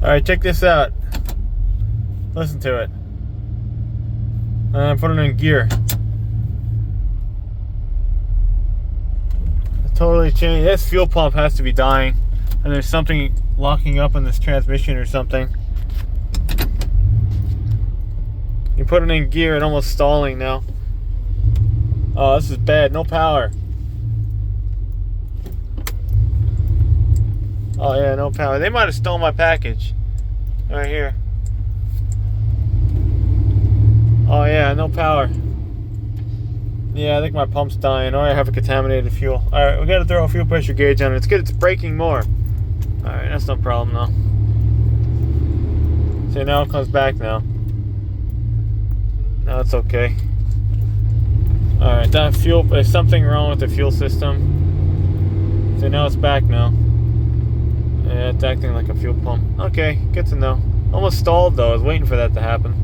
Alright, check this out. Listen to it. Put it in gear. It totally changed. This fuel pump has to be dying. And there's something locking up in this transmission or something. You put it in gear, it's almost stalling now. Oh, this is bad. No power. Oh yeah, no power. They might have stolen my package. Right here. Oh yeah, no power. Yeah, I think my pump's dying, or I have a contaminated fuel. Alright, we gotta throw a fuel pressure gauge on it. It's good, it's braking more. Alright, that's no problem though. See, now it comes back now. Now it's okay. Alright, that fuel, there's something wrong with the fuel system. So now it's back now. Yeah, it's acting like a fuel pump. Okay, good to know. Almost stalled though, I was waiting for that to happen.